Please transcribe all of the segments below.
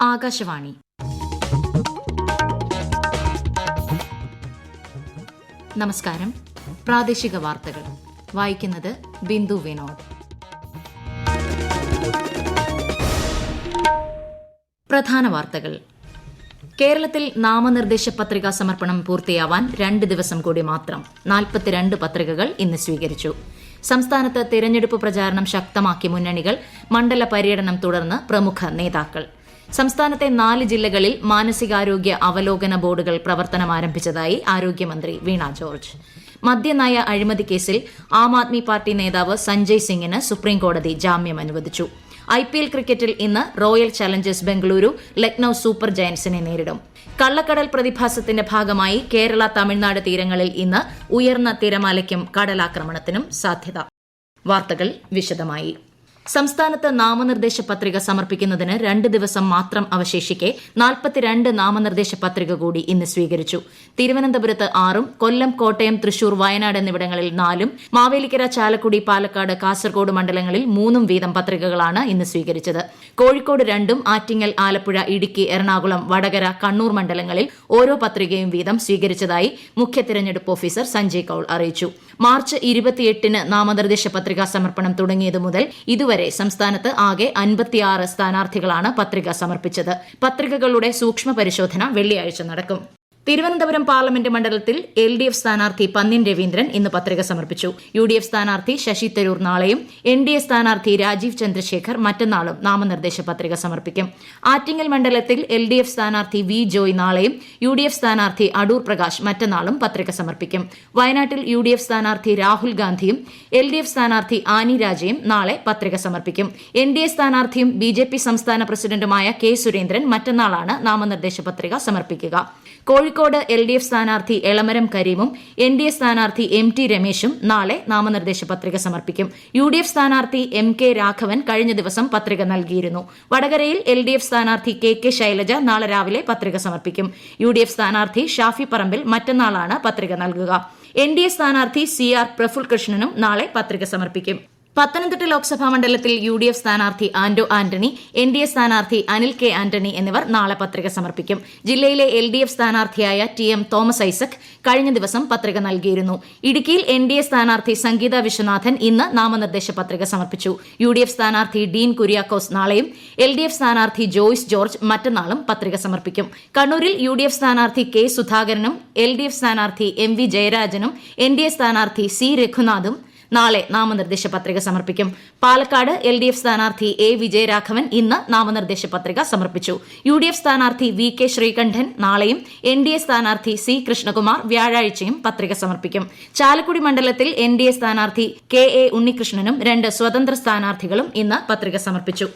ആകാശവാണി. നമസ്കാരം. പ്രാദേശിക വാർത്തകൾ വായിക്കുന്നത് ബിന്ദു വിനോദ്. പ്രധാന വാർത്തകൾ. കേരളത്തിൽ നാമനിർദ്ദേശ പത്രികാ സമർപ്പണം പൂർത്തിയാവാൻ 2 ദിവസം കൂടി മാത്രം. 42 പത്രികകൾ ഇന്ന് സ്വീകരിച്ചു. സംസ്ഥാനത്ത് തിരഞ്ഞെടുപ്പ് പ്രചാരണം ശക്തമാക്കി മുന്നണികൾ. മണ്ഡല പര്യടനം തുടർന്ന് പ്രമുഖ നേതാക്കൾ. സംസ്ഥാനത്തെ 4 ജില്ലകളിൽ മാനസികാരോഗ്യ അവലോകന ബോർഡുകൾ പ്രവർത്തനം ആരംഭിച്ചതായി ആരോഗ്യമന്ത്രി വീണ ജോർജ്. മദ്യനയ അഴിമതി കേസിൽ ആം ആദ്മി പാർട്ടി നേതാവ് സഞ്ജയ് സിംഗിന് സുപ്രീംകോടതി ജാമ്യം അനുവദിച്ചു. IPL ക്രിക്കറ്റിൽ ഇന്ന് royal challengers Bengaluru Lucknow super ജയന്റ്സിനെ നേരിടും. കള്ളക്കടൽ പ്രതിഭാസത്തിന്റെ ഭാഗമായി കേരള തമിഴ്നാട് തീരങ്ങളിൽ ഇന്ന് ഉയർന്ന തിരമാലയ്ക്കും കടലാക്രമണത്തിനും സാധ്യത. വാർത്തകൾ വിശദമായി. സംസ്ഥാനത്ത് നാമനിർദ്ദേശ പത്രിക സമർപ്പിക്കുന്നതിന് 2 ദിവസം മാത്രം അവശേഷിക്കെ 42 നാമനിർദ്ദേശ പത്രിക കൂടി ഇന്ന് സ്വീകരിച്ചു. തിരുവനന്തപുരത്ത് 6ഉം കൊല്ലം, കോട്ടയം, തൃശൂർ, വയനാട് എന്നിവിടങ്ങളിൽ 4ഉം മാവേലിക്കര, ചാലക്കുടി, പാലക്കാട്, കാസർഗോഡ് മണ്ഡലങ്ങളിൽ 3ഉം വീതം പത്രികകളാണ് ഇന്ന് സ്വീകരിച്ചത്. കോഴിക്കോട് 2ഉം ആറ്റിങ്ങൽ, ആലപ്പുഴ, ഇടുക്കി, എറണാകുളം, വടകര, കണ്ണൂർ മണ്ഡലങ്ങളിൽ ഓരോ പത്രികയും വീതം സ്വീകരിച്ചതായി മുഖ്യ തിരഞ്ഞെടുപ്പ് ഓഫീസർ സഞ്ജയ് കൌൾ അറിയിച്ചു. മാർച്ച് 28-ന് നാമനിർദ്ദേശ പത്രികാ സമർപ്പണം തുടങ്ങിയതു മുതൽ ഇതുവരെ സംസ്ഥാനത്ത് ആകെ 56 സ്ഥാനാർത്ഥികളാണ് പത്രിക സമർപ്പിച്ചത്. പത്രികകളുടെ സൂക്ഷ്മ പരിശോധന വെള്ളിയാഴ്ച നടക്കും. തിരുവനന്തപുരം പാർലമെന്റ് മണ്ഡലത്തിൽ LDF സ്ഥാനാർത്ഥി പന്ന്യൻ രവീന്ദ്രൻ ഇന്ന് പത്രിക സമർപ്പിച്ചു. UDF സ്ഥാനാർത്ഥി ശശി തരൂർ നാളെയും NDA സ്ഥാനാർത്ഥി രാജീവ് ചന്ദ്രശേഖർ മറ്റന്നാളും നാമനിർദ്ദേശ പത്രിക സമർപ്പിക്കും. ആറ്റിങ്ങൽ മണ്ഡലത്തിൽ LDF സ്ഥാനാർത്ഥി V ജോയ് നാളെയും UDF സ്ഥാനാർത്ഥി അടൂർ പ്രകാശ് മറ്റന്നാളും പത്രിക സമർപ്പിക്കും. വയനാട്ടിൽ UDF സ്ഥാനാർത്ഥി രാഹുൽ ഗാന്ധിയും LDF സ്ഥാനാർത്ഥി ആനി രാജയും നാളെ പത്രിക സമർപ്പിക്കും. NDA സ്ഥാനാർത്ഥിയും BJP സംസ്ഥാന പ്രസിഡന്റുമായ K സുരേന്ദ്രൻ മറ്റന്നാളാണ് നാമനിർദ്ദേശ പത്രിക സമർപ്പിക്കുക. കോഴിക്കോട് LDF സ്ഥാനാർത്ഥി എളമരം കരീമും NDA സ്ഥാനാർത്ഥി MT രമേശും നാളെ നാമനിർദ്ദേശ പത്രിക സമർപ്പിക്കും. UDF സ്ഥാനാർത്ഥി MK രാഘവൻ കഴിഞ്ഞ ദിവസം പത്രിക നൽകിയിരുന്നു. വടകരയിൽ LDF സ്ഥാനാർത്ഥി KK ശൈലജ നാളെ രാവിലെ പത്രിക സമർപ്പിക്കും. UDF സ്ഥാനാർത്ഥി ഷാഫി പറമ്പിൽ മറ്റന്നാളാണ് പത്രിക നൽകുക. NDA സ്ഥാനാർത്ഥി CR പ്രഫുൽ കൃഷ്ണനും നാളെ പത്രിക സമർപ്പിക്കും. പത്തനംതിട്ട ലോക്സഭാ മണ്ഡലത്തിൽ UDF സ്ഥാനാർത്ഥി ആന്റോ ആന്റണി, NDA സ്ഥാനാർത്ഥി അനിൽ K ആന്റണി എന്നിവർ നാളെ പത്രിക സമർപ്പിക്കും. ജില്ലയിലെ LDF സ്ഥാനാർത്ഥിയായ TM തോമസ് ഐസക് കഴിഞ്ഞ ദിവസം പത്രിക നൽകിയിരുന്നു. ഇടുക്കിയിൽ NDA സ്ഥാനാർത്ഥി സംഗീത വിശ്വനാഥൻ ഇന്ന് നാമനിർദ്ദേശ പത്രിക സമർപ്പിച്ചു. UDF സ്ഥാനാർത്ഥി ഡീൻ കുര്യാക്കോസ് നാളെയും LDF സ്ഥാനാർത്ഥി ജോയ്സ് ജോർജ് മറ്റന്നാളും പത്രിക സമർപ്പിക്കും. കണ്ണൂരിൽ UDF സ്ഥാനാർത്ഥി K സുധാകരനും LDF സ്ഥാനാർത്ഥി MV ജയരാജനും NDA സ്ഥാനാർത്ഥി C രഘുനാഥും നാളെ നാമനിർദ്ദേശ പത്രിക സമർപ്പിക്കും. പാലക്കാട് LDF സ്ഥാനാർത്ഥി A വിജയരാഘവൻ ഇന്ന് നാമനിർദ്ദേശ പത്രിക സമർപ്പിച്ചു. UDF സ്ഥാനാർത്ഥി VK ശ്രീകണ്ഠൻ നാളെയും NDA സ്ഥാനാർത്ഥി C കൃഷ്ണകുമാർ വ്യാഴാഴ്ചയും പത്രിക സമർപ്പിക്കും. ചാലക്കുടി മണ്ഡലത്തിൽ NDA സ്ഥാനാർത്ഥി KA ഉണ്ണികൃഷ്ണനും 2 സ്വതന്ത്ര സ്ഥാനാർത്ഥികളും ഇന്ന് പത്രിക സമർപ്പിച്ചു.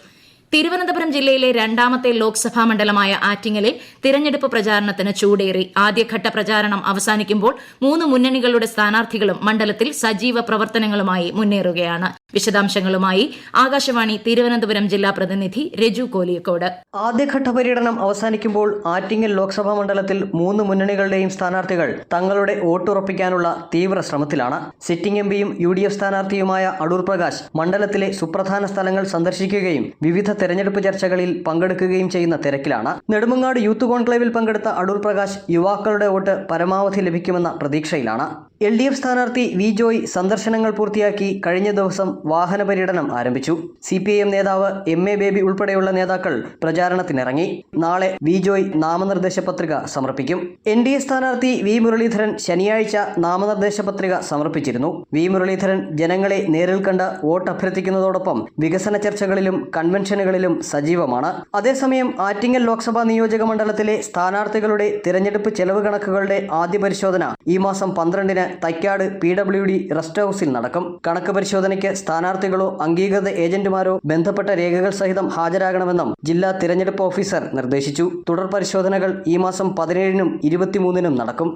തിരുവനന്തപുരം ജില്ലയിലെ 2ാമത്തെ ലോക്സഭാ മണ്ഡലമായ ആറ്റിങ്ങലിൽ തിരഞ്ഞെടുപ്പ് പ്രചാരണത്തിന് ചൂടേറി. ആദ്യഘട്ട പ്രചാരണം അവസാനിക്കുമ്പോൾ 3 മുന്നണികളുടെ സ്ഥാനാർത്ഥികളും മണ്ഡലത്തിൽ സജീവ പ്രവർത്തനങ്ങളുമായി മുന്നേറുകയാണ്. വിശദാംശങ്ങളുമായി ആകാശവാണി തിരുവനന്തപുരം ജില്ലാ പ്രതിനിധി രജു കോലിയക്കോട്. ആദ്യഘട്ട പര്യടനം അവസാനിക്കുമ്പോൾ ആറ്റിങ്ങൽ ലോക്സഭാ മണ്ഡലത്തിൽ 3 മുന്നണികളുടെയും സ്ഥാനാർത്ഥികൾ തങ്ങളുടെ വോട്ടുറപ്പിക്കാനുള്ള തീവ്ര ശ്രമത്തിലാണ്. സിറ്റിംഗ് MPയും UDF സ്ഥാനാർത്ഥിയുമായ അടൂർ പ്രകാശ് മണ്ഡലത്തിലെ സുപ്രധാന സ്ഥലങ്ങൾ സന്ദർശിക്കുകയും വിവിധ തെരഞ്ഞെടുപ്പ് ചർച്ചകളിൽ പങ്കെടുക്കുകയും ചെയ്യുന്ന തിരക്കിലാണ്. നെടുമങ്ങാട് യൂത്ത് കോൺക്ലേവിൽ പങ്കെടുത്ത അടൂർ പ്രകാശ് യുവാക്കളുടെ വോട്ട് പരമാവധി ലഭിക്കുമെന്ന പ്രതീക്ഷയിലാണ്. LDF സ്ഥാനാർത്ഥി V ജോയ് സന്ദർശനങ്ങൾ പൂർത്തിയാക്കി കഴിഞ്ഞ ദിവസം വാഹന പര്യടനം ആരംഭിച്ചു. CPIM നേതാവ് MA ബേബി ഉൾപ്പെടെയുള്ള നേതാക്കൾ പ്രചാരണത്തിനിറങ്ങി. നാളെ V ജോയ് നാമനിർദ്ദേശ പത്രിക സമർപ്പിക്കും. NDA സ്ഥാനാർത്ഥി V മുരളീധരൻ ശനിയാഴ്ച നാമനിർദ്ദേശ പത്രിക സമർപ്പിച്ചിരുന്നു. V മുരളീധരൻ ജനങ്ങളെ നേരിൽ കണ്ട് വോട്ട് അഭ്യർത്ഥിക്കുന്നതോടൊപ്പം വികസന ചർച്ചകളിലും കൺവെൻഷനുകളിലും സജീവമാണ്. അതേസമയം ആറ്റിങ്ങൽ ലോക്സഭാ നിയോജക മണ്ഡലത്തിലെ സ്ഥാനാർത്ഥികളുടെ തിരഞ്ഞെടുപ്പ് ചെലവ് കണക്കുകളുടെ ആദ്യ പരിശോധന ഈ മാസം 12-ന് തൈക്കാട് PWD റെസ്റ്റ് ഹൌസിൽ നടക്കും. കണക്ക് പരിശോധനയ്ക്ക് സ്ഥാനാർത്ഥികളോ അംഗീകൃത ഏജന്റുമാരോ ബന്ധപ്പെട്ട രേഖകൾ സഹിതം ഹാജരാകണമെന്നും ജില്ലാ തിരഞ്ഞെടുപ്പ് ഓഫീസർ നിർദ്ദേശിച്ചു. തുടർ പരിശോധനകൾ ഈ മാസം 17-നും 23-നും നടക്കും.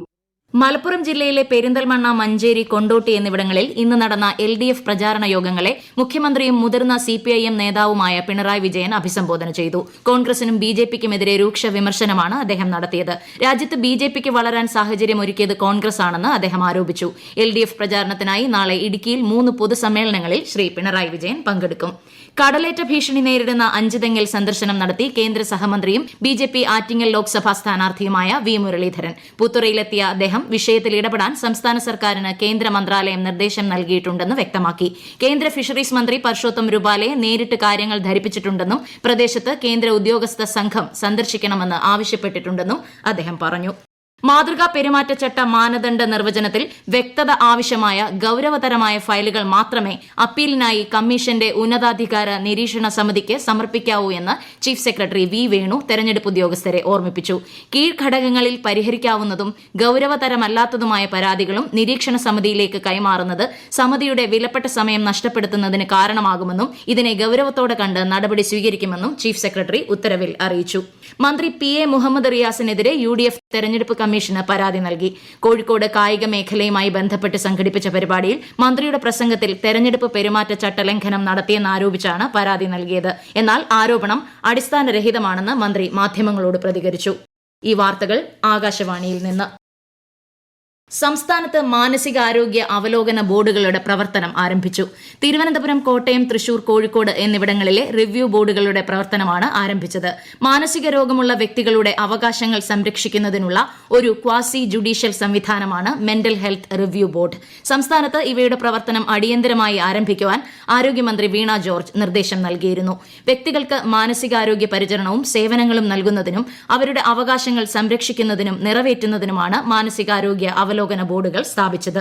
മലപ്പുറം ജില്ലയിലെ പെരിന്തൽമണ്ണ, മഞ്ചേരി, കൊണ്ടോട്ടി എന്നിവിടങ്ങളിൽ ഇന്ന് നടന്ന LDF പ്രചാരണ യോഗങ്ങളെ മുഖ്യമന്ത്രിയും മുതിർന്ന CPIM നേതാവുമായ പിണറായി വിജയൻ അഭിസംബോധന ചെയ്തു. കോൺഗ്രസിനും BJPക്കുമെതിരെ രൂക്ഷ വിമർശനമാണ് അദ്ദേഹം നടത്തിയത്. രാജ്യത്ത് BJPക്ക് വളരാൻ സാഹചര്യമൊരുക്കിയത് കോൺഗ്രസ് ആണെന്ന് അദ്ദേഹം ആരോപിച്ചു. LDF പ്രചാരണത്തിനായി നാളെ ഇടുക്കിയിൽ 3 പൊതുസമ്മേളനങ്ങളിൽ ശ്രീ പിണറായി വിജയൻ പങ്കെടുക്കും. കടലേറ്റ ഭീഷണി നേരിടുന്ന അഞ്ചുതെങ്ങിൽ സന്ദർശനം നടത്തി കേന്ദ്ര സഹമന്ത്രിയും ബിജെപി ആറ്റിങ്ങൽ ലോക്സഭാ സ്ഥാനാർത്ഥിയുമായ വി മുരളീധരൻ. പുത്തുറയിലെത്തിയ അദ്ദേഹം വിഷയത്തിൽ ഇടപെടാൻ സംസ്ഥാന സർക്കാരിന് കേന്ദ്ര മന്ത്രാലയം നിർദ്ദേശം നൽകിയിട്ടുണ്ടെന്ന് വ്യക്തമാക്കി. കേന്ദ്ര ഫിഷറീസ് മന്ത്രി പർഷോത്തം രുപാലയെ നേരിട്ട് കാര്യങ്ങൾ ധരിപ്പിച്ചിട്ടുണ്ടെന്നും പ്രദേശത്ത് കേന്ദ്ര ഉദ്യോഗസ്ഥ സംഘം സന്ദർശിക്കണമെന്ന് ആവശ്യപ്പെട്ടിട്ടുണ്ടെന്നും അദ്ദേഹം പറഞ്ഞു. മാതൃകാ പെരുമാറ്റച്ചട്ട മാനദണ്ഡ നിർവചനത്തിൽ വ്യക്തത ആവശ്യമായ ഗൌരവതരമായ ഫയലുകൾ മാത്രമേ അപ്പീലിനായി കമ്മീഷന്റെ ഉന്നതാധികാര നിരീക്ഷണ സമിതിക്ക് സമർപ്പിക്കാവൂ എന്ന് ചീഫ് സെക്രട്ടറി വി വേണു തെരഞ്ഞെടുപ്പ് ഉദ്യോഗസ്ഥരെ ഓർമ്മിപ്പിച്ചു. കീഴ്ഘടകങ്ങളിൽ പരിഹരിക്കാവുന്നതും ഗൌരവതരമല്ലാത്തതുമായ പരാതികളും നിരീക്ഷണ സമിതിയിലേക്ക് കൈമാറുന്നത് സമിതിയുടെ വിലപ്പെട്ട സമയം നഷ്ടപ്പെടുത്തുന്നതിന് കാരണമാകുമെന്നും ഇതിനെ ഗൌരവത്തോടെ കണ്ട് നടപടി സ്വീകരിക്കുമെന്നും ചീഫ് സെക്രട്ടറി ഉത്തരവിൽ അറിയിച്ചു. മന്ത്രി പി എ മുഹമ്മദ് റിയാസിനെതിരെ UDF തെരഞ്ഞെടുപ്പ് കമ്മീഷന് പരാതി നൽകി. കോഴിക്കോട് കായിക മേഖലയുമായി ബന്ധപ്പെട്ട് സംഘടിപ്പിച്ച പരിപാടിയിൽ മന്ത്രിയുടെ പ്രസംഗത്തിൽ തെരഞ്ഞെടുപ്പ് പെരുമാറ്റച്ചട്ട ലംഘനം നടത്തിയെന്നാരോപിച്ചാണ് പരാതി നൽകിയത്. എന്നാൽ ആരോപണം അടിസ്ഥാനരഹിതമാണെന്ന് മന്ത്രി മാധ്യമങ്ങളോട് പ്രതികരിച്ചു. ഈ വാർത്തകൾ ആകാശവാണിയിൽ നിന്ന്. സംസ്ഥാനത്ത് മാനസികാരോഗ്യ അവലോകന ബോർഡുകളുടെ പ്രവർത്തനം ആരംഭിച്ചു. തിരുവനന്തപുരം, കോട്ടയം, തൃശൂർ, കോഴിക്കോട് എന്നിവിടങ്ങളിലെ റിവ്യൂ ബോർഡുകളുടെ പ്രവർത്തനമാണ് ആരംഭിച്ചത്. മാനസിക രോഗമുള്ള വ്യക്തികളുടെ അവകാശങ്ങൾ സംരക്ഷിക്കുന്നതിനുള്ള ഒരു ക്വാസി ജുഡീഷ്യൽ സംവിധാനമാണ് മെന്റൽ ഹെൽത്ത് റിവ്യൂ ബോർഡ്. സംസ്ഥാനത്ത് ഇവയുടെ പ്രവർത്തനം അടിയന്തരമായി ആരംഭിക്കുവാൻ ആരോഗ്യമന്ത്രി വീണ ജോർജ് നിർദ്ദേശം നൽകിയിരുന്നു. വ്യക്തികൾക്ക് മാനസികാരോഗ്യ പരിചരണവും സേവനങ്ങളും നൽകുന്നതിനും അവരുടെ അവകാശങ്ങൾ സംരക്ഷിക്കുന്നതിനും നിറവേറ്റുന്നതിനുമാണ് മാനസികാരോഗ്യ അവലോകന ബോർഡുകൾ സ്ഥാപിച്ചത്.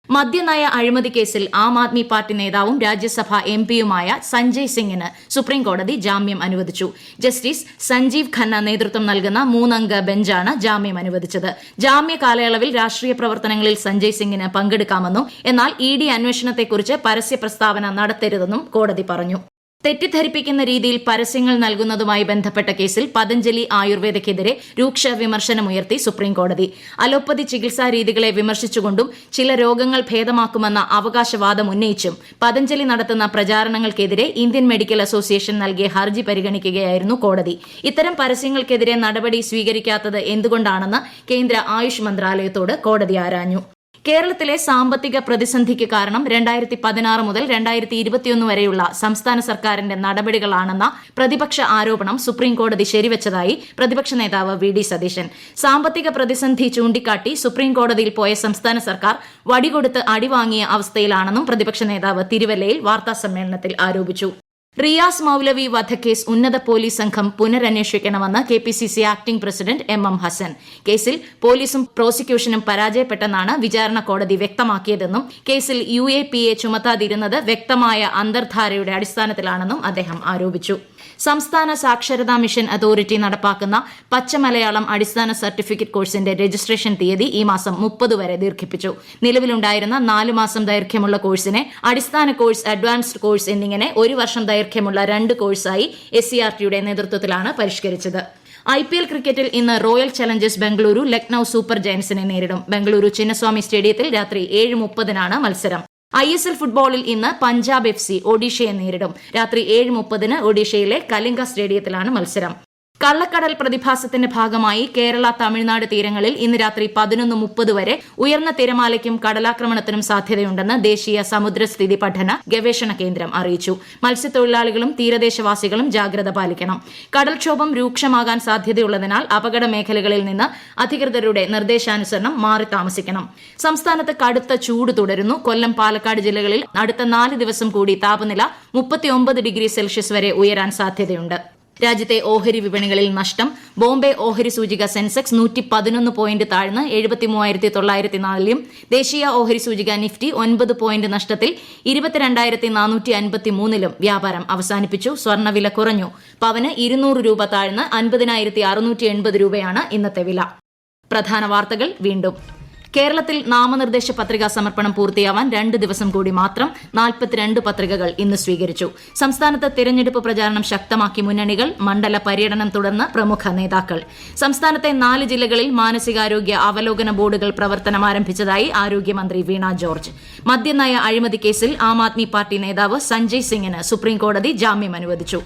മദ്യനയ അഴിമതി കേസിൽ ആം ആദ്മി പാർട്ടി നേതാവും രാജ്യസഭാ MPയുമായ സഞ്ജയ് സിംഗിന് സുപ്രീംകോടതി ജാമ്യം അനുവദിച്ചു. ജസ്റ്റിസ് സഞ്ജീവ് ഖന്ന നേതൃത്വം നൽകുന്ന 3-അംഗ ബെഞ്ചാണ് ജാമ്യം അനുവദിച്ചത്. ജാമ്യ കാലയളവിൽ രാഷ്ട്രീയ പ്രവർത്തനങ്ങളിൽ സഞ്ജയ് സിംഗിന് പങ്കെടുക്കാമെന്നും എന്നാൽ ED അന്വേഷണത്തെക്കുറിച്ച് പരസ്യ പ്രസ്താവന നടത്തരുതെന്നും കോടതി പറഞ്ഞു. തെറ്റിദ്ധരിപ്പിക്കുന്ന രീതിയിൽ പരസ്യങ്ങൾ നൽകുന്നതുമായി ബന്ധപ്പെട്ട കേസിൽ പതഞ്ജലി ആയുർവേദയ്ക്കെതിരെ രൂക്ഷ വിമർശനമുയർത്തി സുപ്രീംകോടതി. അലോപ്പതി ചികിത്സാ രീതികളെ വിമർശിച്ചുകൊണ്ടും ചില രോഗങ്ങൾ ഭേദമാക്കുമെന്ന അവകാശവാദം ഉന്നയിച്ചും പതഞ്ജലി നടത്തുന്ന പ്രചാരണങ്ങൾക്കെതിരെ ഇന്ത്യൻ മെഡിക്കൽ അസോസിയേഷൻ നൽകിയ ഹർജി പരിഗണിക്കുകയായിരുന്നു കോടതി. ഇത്തരം പരസ്യങ്ങൾക്കെതിരെ നടപടി സ്വീകരിക്കാത്തത് എന്തുകൊണ്ടാണെന്ന് കേന്ദ്ര ആയുഷ് മന്ത്രാലയത്തോട് കോടതി ആരാഞ്ഞു. കേരളത്തിലെ സാമ്പത്തിക പ്രതിസന്ധിക്ക് കാരണം 2016 മുതൽ 2021 വരെയുള്ള സംസ്ഥാന സർക്കാരിന്റെ നടപടികളാണെന്ന പ്രതിപക്ഷ ആരോപണം സുപ്രീംകോടതി ശരിവച്ചതായി പ്രതിപക്ഷ നേതാവ് VD സതീശൻ. സാമ്പത്തിക പ്രതിസന്ധി ചൂണ്ടിക്കാട്ടി സുപ്രീംകോടതിയിൽ പോയ സംസ്ഥാന സർക്കാർ വടികൊടുത്ത് അടിവാങ്ങിയ അവസ്ഥയിലാണെന്നും പ്രതിപക്ഷ നേതാവ് തിരുവല്ലയിൽ വാർത്താസമ്മേളനത്തിൽ ആരോപിച്ചു. റിയാസ് മൌലവി വധക്കേസ് ഉന്നത പോലീസ് സംഘം പുനരന്വേഷിക്കണമെന്ന് KPCC acting president MM Hassan. കേസിൽ പോലീസും പ്രോസിക്യൂഷനും പരാജയപ്പെട്ടെന്നാണ് വിചാരണ കോടതി വ്യക്തമാക്കിയതെന്നും കേസിൽ UAPA ചുമത്താതിരുന്നത് വ്യക്തമായ അന്തർധാരയുടെ അടിസ്ഥാനത്തിലാണെന്നും അദ്ദേഹം ആരോപിച്ചു. സംസ്ഥാന സാക്ഷരതാ മിഷൻ അതോറിറ്റി നടപ്പാക്കുന്ന പച്ചമലയാളം അടിസ്ഥാന സർട്ടിഫിക്കറ്റ് കോഴ്സിന്റെ രജിസ്ട്രേഷൻ തീയതി ഈ മാസം 30 വരെ ദീർഘിപ്പിച്ചു. നിലവിലുണ്ടായിരുന്ന 4 മാസം ദൈർഘ്യമുള്ള കോഴ്സിനെ അടിസ്ഥാന കോഴ്സ്, അഡ്വാൻസ്ഡ് കോഴ്സ് എന്നിങ്ങനെ 1 വർഷം ദൈർഘ്യമുള്ള 2 കോഴ്സായി SCRTയുടെ നേതൃത്വത്തിലാണ് പരിഷ്കരിച്ചത്. IPL ക്രിക്കറ്റിൽ ഇന്ന് royal challengers Bengaluru Lucknow super ജയന്റ്സിനെ നേരിടും. ബംഗളൂരു ചിന്നസ്വാമി സ്റ്റേഡിയത്തിൽ രാത്രി 7:30 മത്സരം. ISL ഫുട്ബോളിൽ ഇന്ന് പഞ്ചാബ് FC ഒഡീഷയെ നേരിടും. രാത്രി 7:30 ഒഡീഷയിലെ കലിംഗ സ്റ്റേഡിയത്തിലാണ് മത്സരം. കള്ളക്കടൽ പ്രതിഭാസത്തിന്റെ ഭാഗമായി കേരള, തമിഴ്നാട് തീരങ്ങളിൽ ഇന്ന് രാത്രി 11:30 വരെ ഉയർന്ന തിരമാലയ്ക്കും കടലാക്രമണത്തിനും സാധ്യതയുണ്ടെന്ന് ദേശീയ സമുദ്രസ്ഥിതി പഠന ഗവേഷണ കേന്ദ്രം അറിയിച്ചു. മത്സ്യത്തൊഴിലാളികളും തീരദേശവാസികളും ജാഗ്രത പാലിക്കണം. കടൽക്ഷോഭം രൂക്ഷമാകാൻ സാധ്യതയുള്ളതിനാൽ അപകട മേഖലകളിൽ നിന്ന് അധികൃതരുടെ നിർദ്ദേശാനുസരണം മാറി താമസിക്കണം. സംസ്ഥാനത്ത് കടുത്ത ചൂട് തുടരുന്നു. കൊല്ലം, പാലക്കാട് ജില്ലകളിൽ അടുത്ത 4 ദിവസം കൂടി താപനില 39 ഡിഗ്രി സെൽഷ്യസ് വരെ ഉയരാൻ സാധ്യതയുണ്ട്. രാജ്യത്തെ ഓഹരി വിപണികളിൽ നഷ്ടം. ബോംബെ ഓഹരി സൂചിക സെൻസെക്സ് 111 പോയിന്റ് താഴ്ന്ന് 73,904-ലും ദേശീയ ഓഹരി സൂചിക നിഫ്റ്റി 9 പോയിന്റ് നഷ്ടത്തിൽ 22,453-ലും വ്യാപാരം അവസാനിപ്പിച്ചു. സ്വർണ്ണവില കുറഞ്ഞു. പവന് 200 രൂപ താഴ്ന്ന് 50,680 രൂപയാണ് ഇന്നത്തെ വില. പ്രധാന വാർത്തകൾ വീണ്ടും. കേരളത്തിൽ നാമനിർദ്ദേശ പത്രികാ സമർപ്പണം പൂർത്തിയാവാൻ 2 ദിവസം കൂടി മാത്രം. 42 പത്രികകൾ ഇന്ന് സ്വീകരിച്ചു. സംസ്ഥാനത്ത് തിരഞ്ഞെടുപ്പ് പ്രചാരണം ശക്തമാക്കി മുന്നണികൾ. മണ്ഡല പര്യടനം തുടർന്ന് പ്രമുഖ നേതാക്കൾ. സംസ്ഥാനത്തെ 4 ജില്ലകളിൽ മാനസികാരോഗ്യ അവലോകന ബോർഡുകൾ പ്രവർത്തനം ആരംഭിച്ചതായി ആരോഗ്യമന്ത്രി വീണ ജോർജ്. മദ്യനയ അഴിമതി കേസിൽ ആം ആദ്മി പാർട്ടി നേതാവ് സഞ്ജയ് സിംഗിന് സുപ്രീംകോടതി ജാമ്യം അനുവദിച്ചു.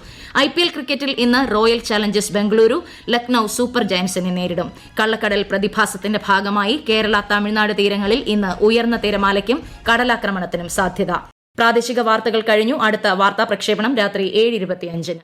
IPL ക്രിക്കറ്റിൽ ഇന്ന് royal challengers Bengaluru Lucknow super ജയന്റ്സിനെ നേരിടും. കള്ളക്കടൽ പ്രതിഭാസത്തിന്റെ ഭാഗമായി കേരള, തമിഴ്നാട് തീരങ്ങളിൽ ഇന്ന് ഉയർന്ന തിരമാലയ്ക്കും കടലാക്രമണത്തിനും സാധ്യത. പ്രാദേശിക വാർത്തകൾ കഴിഞ്ഞു. അടുത്ത വാർത്താ പ്രക്ഷേപണം രാത്രി 7:25.